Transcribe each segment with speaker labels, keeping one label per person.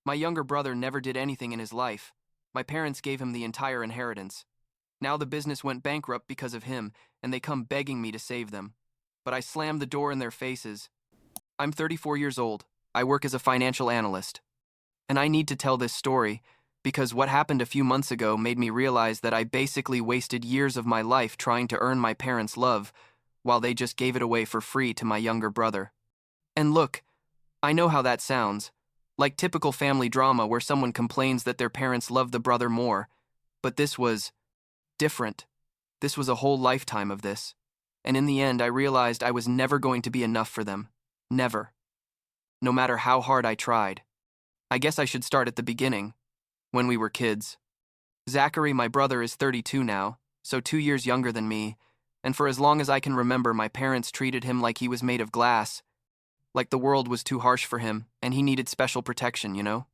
Speaker 1: My younger brother never did anything in his life. My parents gave him the entire inheritance. Now the business went bankrupt because of him, and they come begging me to save them. But I slammed the door in their faces. I'm 34 years old. I work as a financial analyst. And I need to tell this story because what happened a few months ago made me realize that I basically wasted years of my life trying to earn my parents' love while they just gave it away for free to my younger brother. And look, I know how that sounds, like typical family drama where someone complains that their parents love the brother more, but this was different. This was a whole lifetime of this. And in the end, I realized I was never going to be enough for them. Never. No matter how hard I tried. I guess I should start at the beginning, when we were kids. Zachary, my brother, is 32 now, so 2 years younger than me, and for as long as I can remember, my parents treated him like he was made of glass, like the world was too harsh for him, and he needed special protection, you know?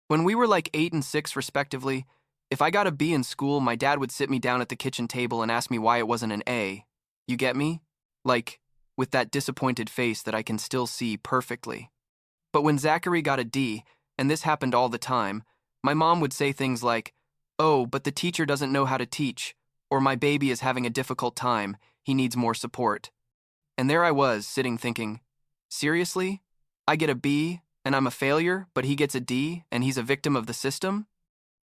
Speaker 1: When we were like 8 and 6, respectively, if I got a B in school, my dad would sit me down at the kitchen table and ask me why it wasn't an A. You get me? Like, with that disappointed face that I can still see perfectly. But when Zachary got a D, and this happened all the time, my mom would say things like, "Oh, but the teacher doesn't know how to teach," or "My baby is having a difficult time, he needs more support." And there I was, sitting thinking, seriously? I get a B, and I'm a failure, but he gets a D, and he's a victim of the system?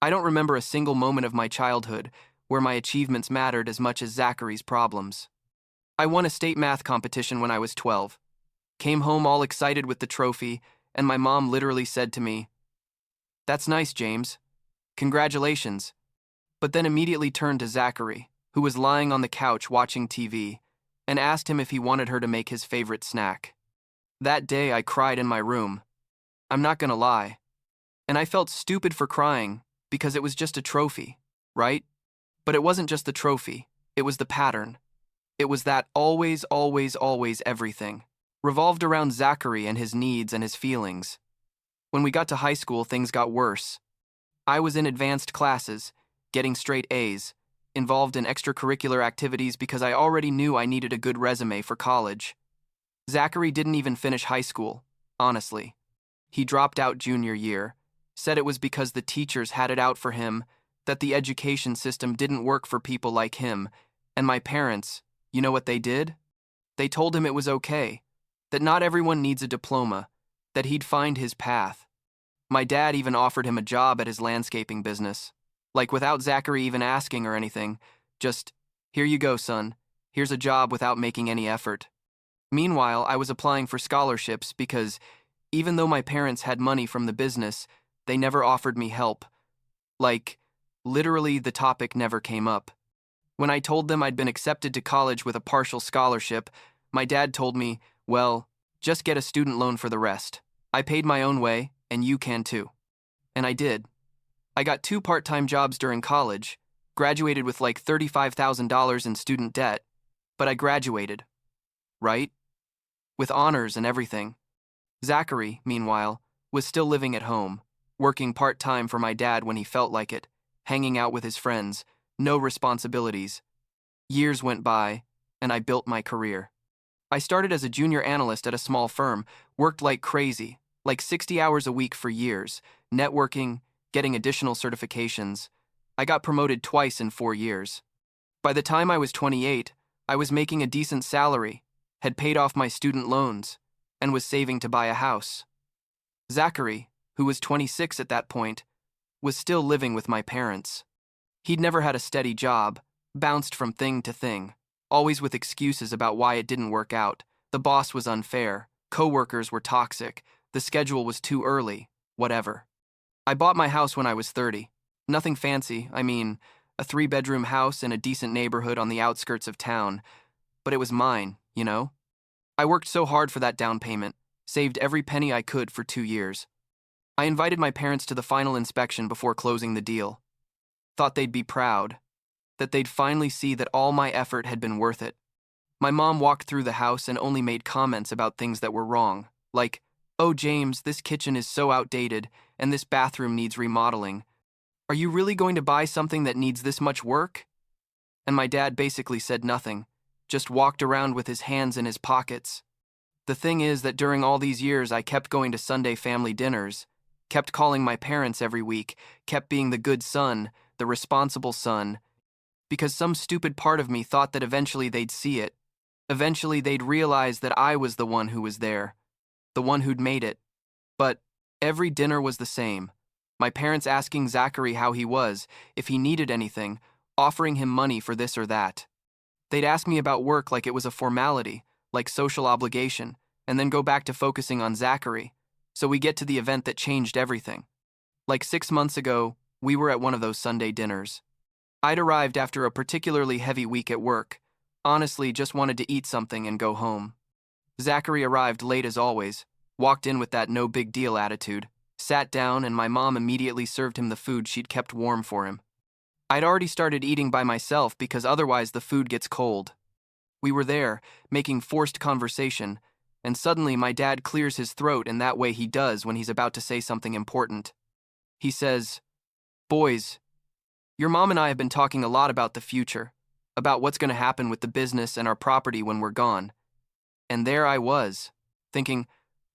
Speaker 1: I don't remember a single moment of my childhood where my achievements mattered as much as Zachary's problems. I won a state math competition when I was 12. Came home all excited with the trophy, and my mom literally said to me, "That's nice, James. Congratulations." But then immediately turned to Zachary, who was lying on the couch watching TV, and asked him if he wanted her to make his favorite snack. That day I cried in my room. I'm not gonna lie. And I felt stupid for crying because it was just a trophy, right? But it wasn't just the trophy, it was the pattern. It was that always, always, always everything revolved around Zachary and his needs and his feelings. When we got to high school, things got worse. I was in advanced classes, getting straight A's, involved in extracurricular activities because I already knew I needed a good resume for college. Zachary didn't even finish high school, honestly. He dropped out junior year, said it was because the teachers had it out for him, that the education system didn't work for people like him, and my parents, you know what they did? They told him it was okay, that not everyone needs a diploma, that he'd find his path. My dad even offered him a job at his landscaping business, like without Zachary even asking or anything, just, "Here you go, son. Here's a job," without making any effort. Meanwhile, I was applying for scholarships because, even though my parents had money from the business, they never offered me help. Like, literally the topic never came up. When I told them I'd been accepted to college with a partial scholarship, my dad told me, "Well, just get a student loan for the rest. I paid my own way, and you can too." And I did. I got 2 part-time jobs during college, graduated with like $35,000 in student debt, but I graduated. Right? With honors and everything. Zachary, meanwhile, was still living at home, working part-time for my dad when he felt like it, hanging out with his friends, no responsibilities. Years went by, and I built my career. I started as a junior analyst at a small firm, worked like crazy, like 60 hours a week for years, networking, getting additional certifications. I got promoted twice in 4 years. By the time I was 28, I was making a decent salary, had paid off my student loans, and was saving to buy a house. Zachary, who was 26 at that point, was still living with my parents. He'd never had a steady job, bounced from thing to thing, always with excuses about why it didn't work out. The boss was unfair, coworkers were toxic, the schedule was too early, whatever. I bought my house when I was 30. Nothing fancy, I mean, a 3-bedroom house in a decent neighborhood on the outskirts of town, but it was mine, you know? I worked so hard for that down payment, saved every penny I could for 2 years. I invited my parents to the final inspection before closing the deal. Thought they'd be proud, that they'd finally see that all my effort had been worth it. My mom walked through the house and only made comments about things that were wrong, like, "Oh, James, this kitchen is so outdated, and this bathroom needs remodeling. Are you really going to buy something that needs this much work?" And my dad basically said nothing, just walked around with his hands in his pockets. The thing is that during all these years I kept going to Sunday family dinners, kept calling my parents every week, kept being the good son, the responsible son, because some stupid part of me thought that eventually they'd see it. Eventually they'd realize that I was the one who was there, the one who'd made it. But every dinner was the same. My parents asking Zachary how he was, if he needed anything, offering him money for this or that. They'd ask me about work like it was a formality, like social obligation, and then go back to focusing on Zachary. So we get to the event that changed everything. Like 6 months ago, we were at one of those Sunday dinners. I'd arrived after a particularly heavy week at work. Honestly, just wanted to eat something and go home. Zachary arrived late as always, walked in with that no big deal attitude, sat down, and my mom immediately served him the food she'd kept warm for him. I'd already started eating by myself because otherwise the food gets cold. We were there, making forced conversation, and suddenly my dad clears his throat in that way he does when he's about to say something important. He says, "Boys, your mom and I have been talking a lot about the future, about what's going to happen with the business and our property when we're gone." And there I was, thinking,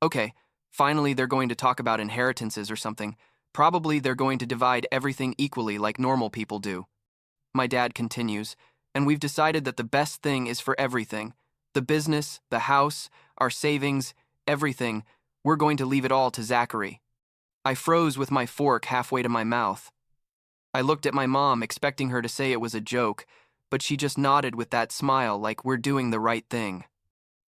Speaker 1: okay, finally they're going to talk about inheritances or something. Probably they're going to divide everything equally like normal people do. My dad continues, "And we've decided that the best thing is for everything. The business, the house, our savings, everything. We're going to leave it all to Zachary." I froze with my fork halfway to my mouth. I looked at my mom, expecting her to say it was a joke, but she just nodded with that smile like we're doing the right thing.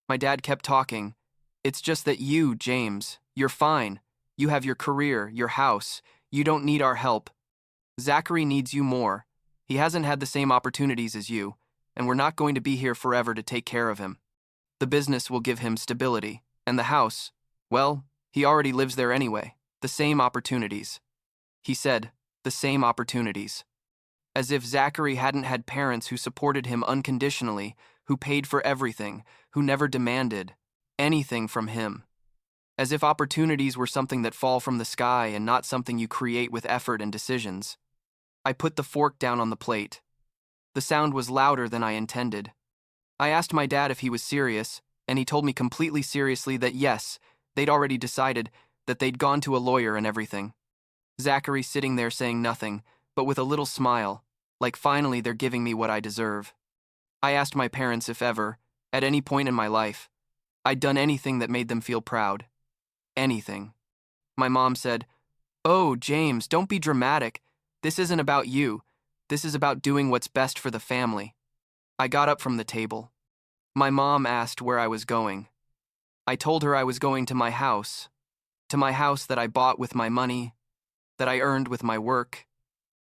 Speaker 1: My dad kept talking. "It's just that you, James, you're fine. You have your career, your house. You don't need our help. Zachary needs you more. He hasn't had the same opportunities as you, and we're not going to be here forever to take care of him. The business will give him stability, and the house, well, he already lives there anyway. The same opportunities." He said, "the same opportunities." As if Zachary hadn't had parents who supported him unconditionally, who paid for everything, who never demanded anything from him. As if opportunities were something that fall from the sky and not something you create with effort and decisions. I put the fork down on the plate. The sound was louder than I intended. I asked my dad if he was serious, and he told me completely seriously that yes, they'd already decided, that they'd gone to a lawyer and everything. Zachary sitting there saying nothing, but with a little smile, like finally they're giving me what I deserve. I asked my parents if ever, at any point in my life, I'd done anything that made them feel proud. Anything. My mom said, "Oh, James, don't be dramatic. This isn't about you. This is about doing what's best for the family." I got up from the table. My mom asked where I was going. I told her I was going to my house that I bought with my money, that I earned with my work,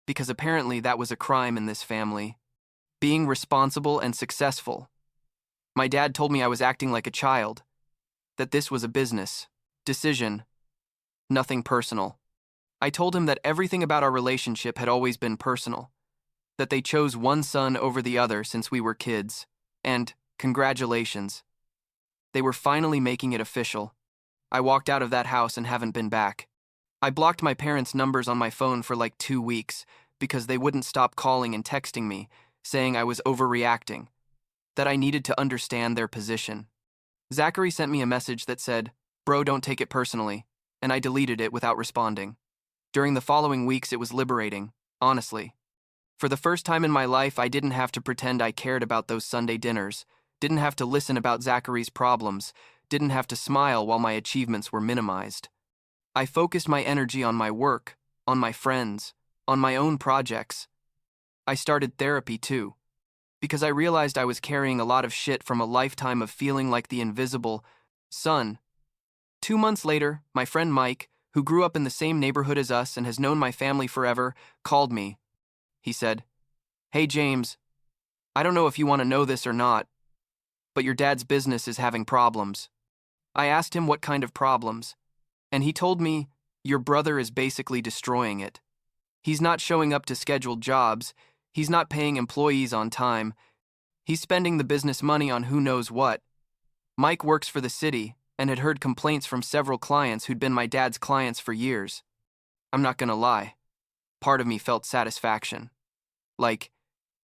Speaker 1: because apparently that was a crime in this family. Being responsible and successful. My dad told me I was acting like a child, that this was a business decision, nothing personal. I told him that everything about our relationship had always been personal, that they chose one son over the other since we were kids, and, congratulations. They were finally making it official. I walked out of that house and haven't been back. I blocked my parents' numbers on my phone for like 2 weeks because they wouldn't stop calling and texting me, saying I was overreacting, that I needed to understand their position. Zachary sent me a message that said, "Bro, don't take it personally," and I deleted it without responding. During the following weeks, it was liberating, honestly. For the first time in my life, I didn't have to pretend I cared about those Sunday dinners, didn't have to listen about Zachary's problems, didn't have to smile while my achievements were minimized. I focused my energy on my work, on my friends, on my own projects. I started therapy too, because I realized I was carrying a lot of shit from a lifetime of feeling like the invisible son. 2 months later, my friend Mike, who grew up in the same neighborhood as us and has known my family forever, called me. He said, "Hey James, I don't know if you want to know this or not, but your dad's business is having problems." I asked him what kind of problems, and he told me, "Your brother is basically destroying it. He's not showing up to scheduled jobs, he's not paying employees on time, he's spending the business money on who knows what." Mike works for the city and had heard complaints from several clients who'd been my dad's clients for years. I'm not gonna lie, part of me felt satisfaction. Like,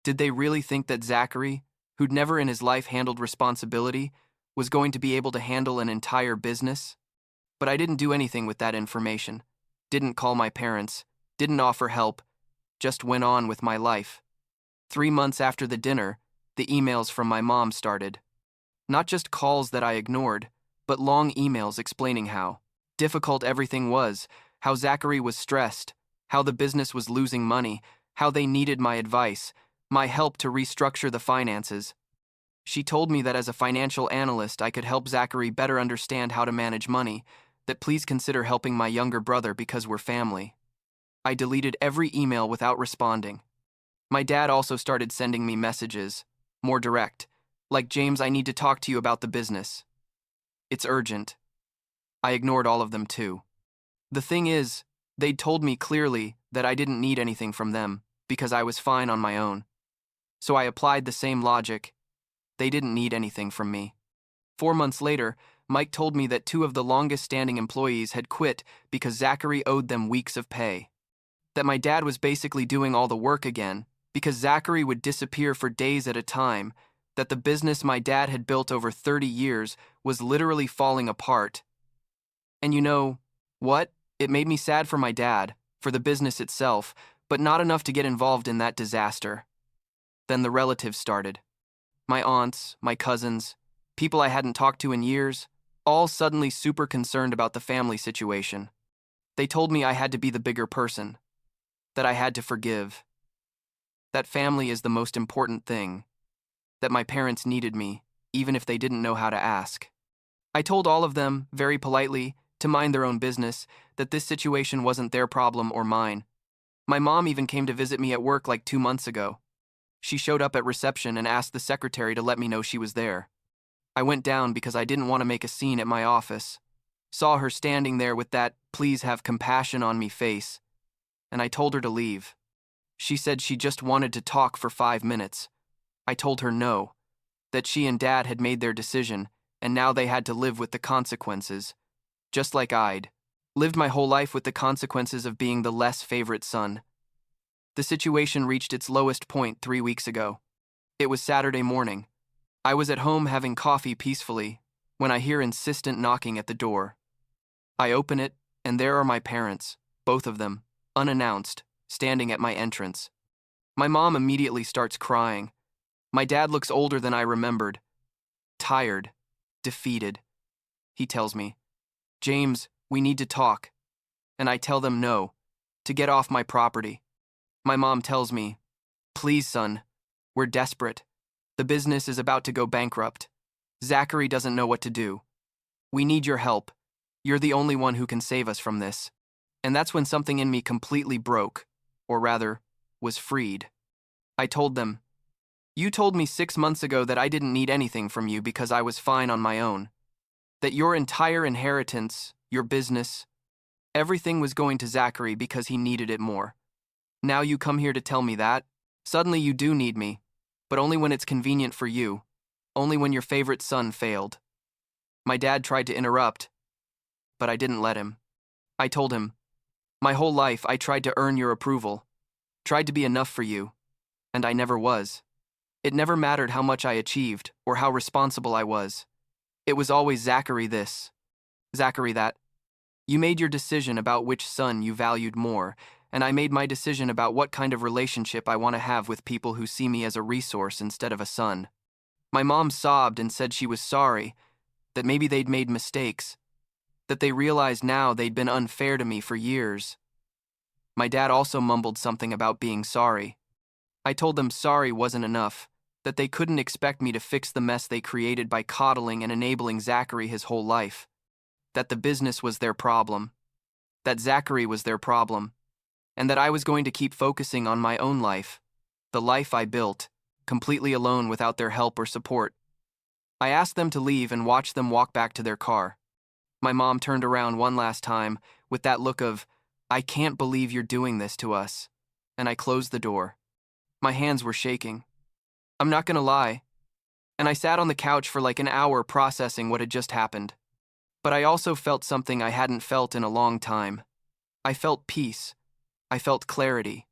Speaker 1: did they really think that Zachary, who'd never in his life handled responsibility, was going to be able to handle an entire business? But I didn't do anything with that information. didn't call my parents, didn't offer help, just went on with my life. 3 months after the dinner, the emails from my mom started. Not just calls that I ignored, but long emails explaining how difficult everything was, how Zachary was stressed, how the business was losing money, how they needed my advice, my help to restructure the finances. She told me that as a financial analyst, I could help Zachary better understand how to manage money, that please consider helping my younger brother because we're family. I deleted every email without responding. My dad also started sending me messages, more direct, like, James, I need to talk to you about the business. It's urgent. I ignored all of them too. The thing is, they'd told me clearly that I didn't need anything from them because I was fine on my own. So I applied the same logic. They didn't need anything from me. 4 months later, Mike told me that 2 of the longest-standing employees had quit because Zachary owed them weeks of pay. That my dad was basically doing all the work again because Zachary would disappear for days at a time, that the business my dad had built over 30 years was literally falling apart. And you know what? It made me sad for my dad, for the business itself, but not enough to get involved in that disaster. Then the relatives started. My aunts, my cousins, people I hadn't talked to in years, all suddenly super concerned about the family situation. They told me I had to be the bigger person, that I had to forgive, that family is the most important thing, that my parents needed me, even if they didn't know how to ask. I told all of them, very politely, to mind their own business, that this situation wasn't their problem or mine. My mom even came to visit me at work like 2 months ago. She showed up at reception and asked the secretary to let me know she was there. I went down because I didn't want to make a scene at my office. Saw her standing there with that "please have compassion on me" face, and I told her to leave. She said she just wanted to talk for 5 minutes. I told her no, that she and Dad had made their decision, and now they had to live with the consequences. Just like I'd lived my whole life with the consequences of being the less favorite son. The situation reached its lowest point 3 weeks ago. It was Saturday morning. I was at home having coffee peacefully when I hear insistent knocking at the door. I open it, and there are my parents, both of them, unannounced, standing at my entrance. My mom immediately starts crying. My dad looks older than I remembered. Tired, defeated. He tells me, "James, we need to talk." And I tell them no, to get off my property. My mom tells me, "Please, son, we're desperate. The business is about to go bankrupt. Zachary doesn't know what to do. We need your help. You're the only one who can save us from this." And that's when something in me completely broke, or rather, was freed. I told them, "You told me 6 months ago that I didn't need anything from you because I was fine on my own. That your entire inheritance, your business, everything was going to Zachary because he needed it more. Now you come here to tell me that? Suddenly you do need me, but only when it's convenient for you, only when your favorite son failed." My dad tried to interrupt, but I didn't let him. I told him, "My whole life I tried to earn your approval, tried to be enough for you, and I never was. It never mattered how much I achieved or how responsible I was. It was always Zachary this, Zachary that. You made your decision about which son you valued more, and I made my decision about what kind of relationship I want to have with people who see me as a resource instead of a son." My mom sobbed and said she was sorry, that maybe they'd made mistakes, that they realized now they'd been unfair to me for years. My dad also mumbled something about being sorry. I told them sorry wasn't enough, that they couldn't expect me to fix the mess they created by coddling and enabling Zachary his whole life. That the business was their problem, that Zachary was their problem, and that I was going to keep focusing on my own life, the life I built, completely alone without their help or support. I asked them to leave and watched them walk back to their car. My mom turned around one last time with that look of, "I can't believe you're doing this to us," and I closed the door. My hands were shaking. I'm not gonna lie. And I sat on the couch for like an hour processing what had just happened. But I also felt something I hadn't felt in a long time. I felt peace. I felt clarity.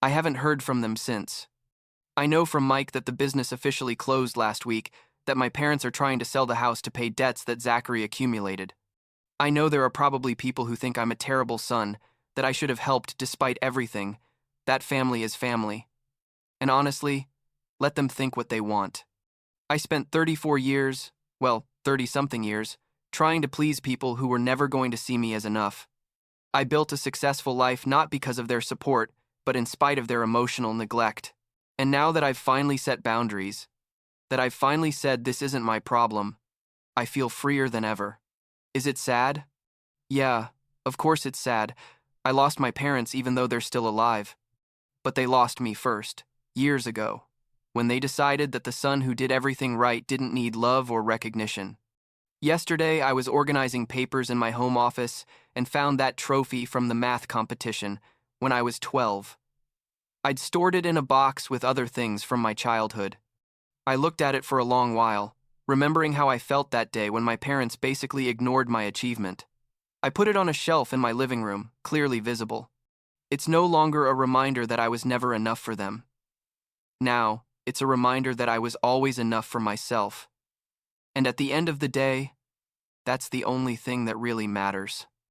Speaker 1: I haven't heard from them since. I know from Mike that the business officially closed last week, that my parents are trying to sell the house to pay debts that Zachary accumulated. I know there are probably people who think I'm a terrible son, that I should have helped despite everything. That family is family. And honestly, let them think what they want. I spent 34 years, well, 30-something years, trying to please people who were never going to see me as enough. I built a successful life not because of their support, but in spite of their emotional neglect. And now that I've finally set boundaries, that I've finally said this isn't my problem, I feel freer than ever. Is it sad? Yeah, of course it's sad. I lost my parents even though they're still alive. But they lost me first, years ago, when they decided that the son who did everything right didn't need love or recognition. Yesterday, I was organizing papers in my home office and found that trophy from the math competition when I was 12. I'd stored it in a box with other things from my childhood. I looked at it for a long while, remembering how I felt that day when my parents basically ignored my achievement. I put it on a shelf in my living room, clearly visible. It's no longer a reminder that I was never enough for them. Now, it's a reminder that I was always enough for myself. And at the end of the day, that's the only thing that really matters.